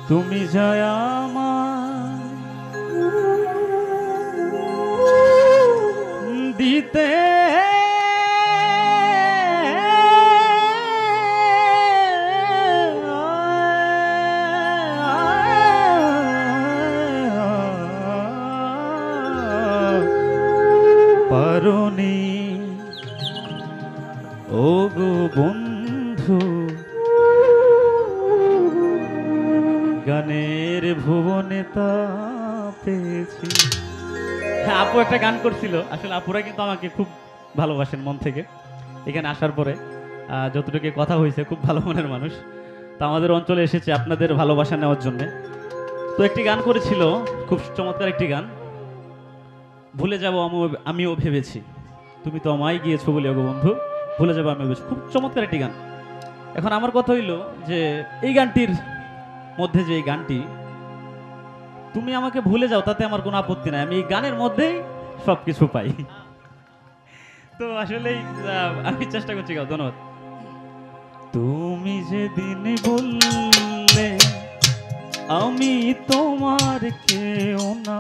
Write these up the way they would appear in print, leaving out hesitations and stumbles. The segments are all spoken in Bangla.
তুমি যায় আমার দিতে পারোনি ও গো বন্ধু গানের ভুবনে তা পেয়েছি। হ্যাঁ, আপু একটা গান করছিল, আসলে আপুরা কিন্তু আমাকে খুব ভালোবাসেন মন থেকে। এখানে আসার পরে যতটুকু কথা হয়েছে, খুব ভালো মনের মানুষ। তো আমাদের অঞ্চলে এসেছে আপনাদের ভালোবাসা নেওয়ার জন্য। তো একটি গান করেছিল, খুব চমৎকার একটি গান, ভুলে যাব আমিও ভেবেছি, তুমি তো আমায় গিয়েছো বলে গো বন্ধু, ভুলে যাবো আমি ভেবেছি। খুব চমৎকার একটি গান। এখন আমার কথা হইল যে এই গানটির মধ্যে যে এই গানটি, তুমি আমাকে ভুলে যাও তাতে আমার কোনো আপত্তি নাই, আমি এই গানের মধ্যেই সব কিছু পাই। তো আসলেই আমি চেষ্টা করছি গাও। ধন্যবাদ। তুমি যেদিন বললে আমি তোমার কেউ না,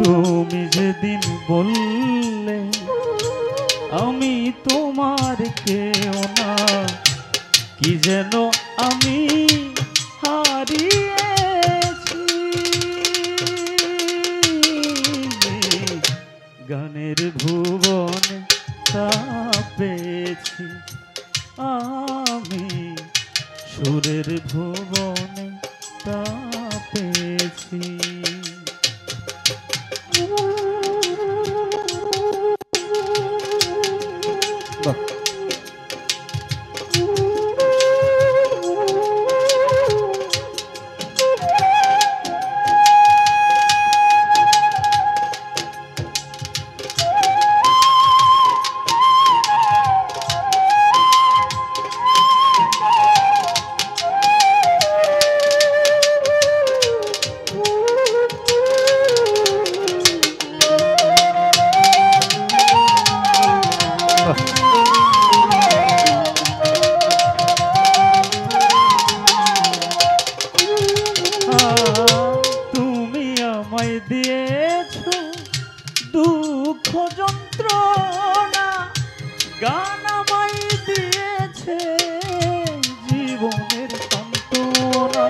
তুমি যেদিন বললে আমি তোমার কেউ না, কি যেন আমি হারিয়েছি। গানের ভুবনে তা পেয়েছি আমি, সুরের ভুবনে তা পেয়েছি। তুমি আমায় দিয়েছো দুঃখ যন্ত্রণা, গান আমায় দিয়েছে জীবনের সান্ত্বনা।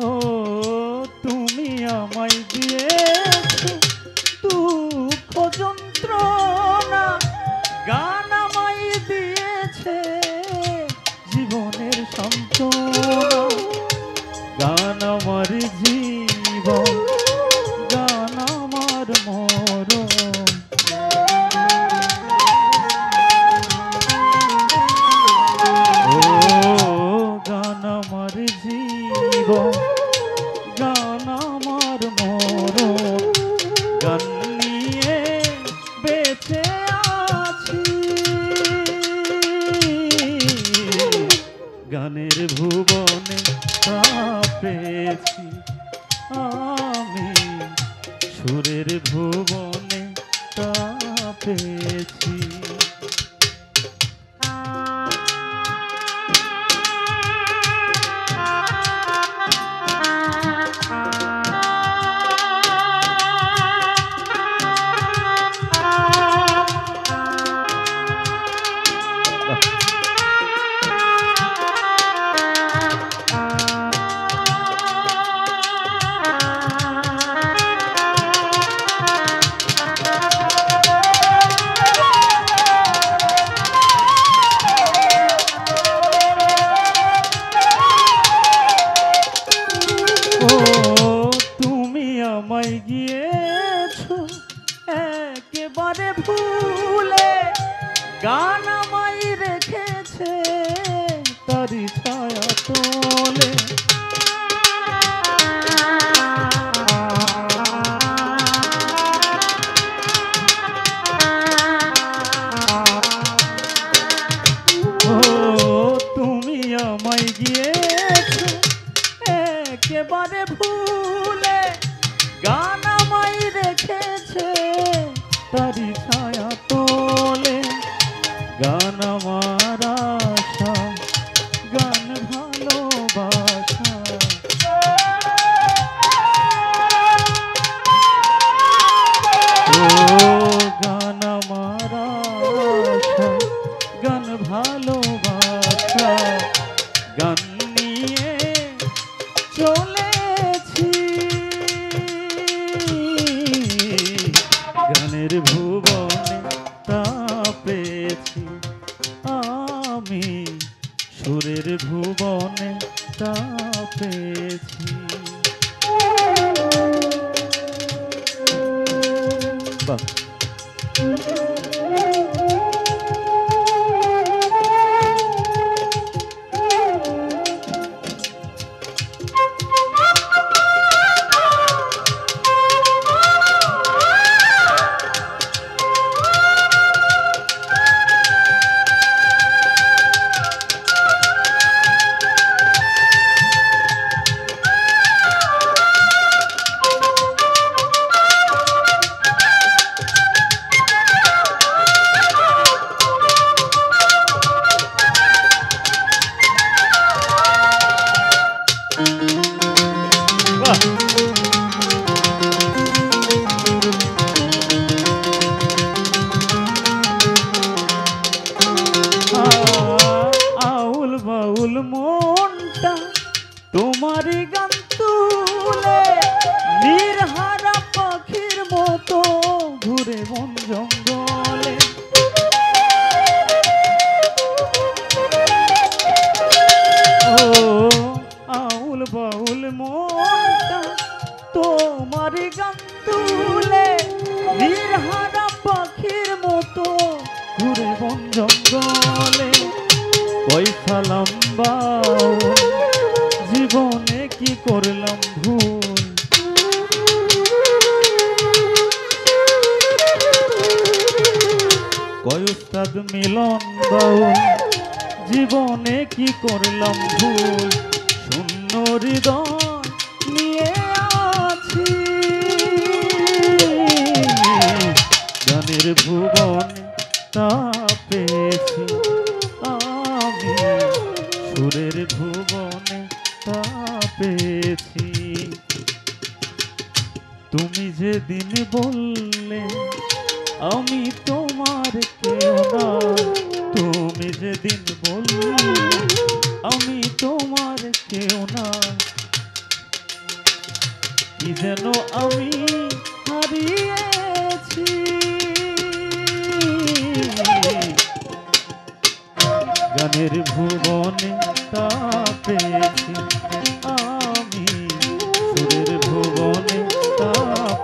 ও তুমি আমায় দিয়েছো দুঃখ যন্ত্রণা, গান আমায় দিয়েছে জীবনের সান্ত্বনা। গান আমার জীবন, গান আমার মরণ। ও গান আমার জীবন, গান আমার মরণ। গান নিয়ে বেঁচে আছি, গানের ভুবনে তা পেয়েছি আমি, সুরের ভুবনে তা পেয়েছি। আমায় গিয়েছো একেবারে ভুলে, গান আমায় রেখেছে তারি ছায়া তোলে। ও তুমি আমায় গিয়েছো একেবারে ভুলে, গান আমায় রেখেছে তারি ছায়া তোলে। গান আমার আশা, গান ভালোবাসা। ও গান আমার আশা, গান ভালোবাসা, গান নিয়ে চলেছি গানের ভুবনে, তা পেয়েছি আমি সুরের ভুবনে, তা পেয়েছি। বাহ, আউল বাউল মনটা তোমারই গান তুলে, নির্হারা পাখির মতো ঘুরে বন জঙ্গলে। ও আউল বাউল মনটা তোমারই গান তুলে, নির্হারা পাখির মতো ঘুরে বন জঙ্গলে। কইসালাম বাউল জীবনে কি করলাম ভুল, কয় উস্তাদ মিলন বাউল জীবনে কি করলাম ভুল। শূন্য হৃদয় নিয়ে আছি গানের ভুবনে, তা পেয়েছি আমি সুরের ভুবনে, তা পেয়েছি। তুমি যেদিন বললে আমি তোমার কেউ না, তুমি যেদিন বললে আমি তোমার কেউ না, কি যেন আমি হারিয়েছি গানের ভুবনে, তা পেয়েছি আমি সুরের ভুবনে, তা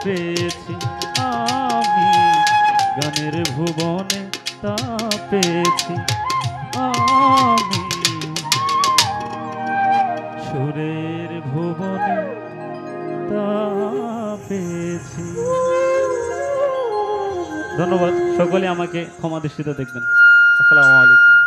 পেয়েছি আমি গানের ভুবনে, তা পেয়েছি আমি সুরের ভুবনে, তা পেয়েছি। ধন্যবাদ, সকলে আমাকে ক্ষমা দৃষ্টিতে দেখবেন। আসসালামু আলাইকুম।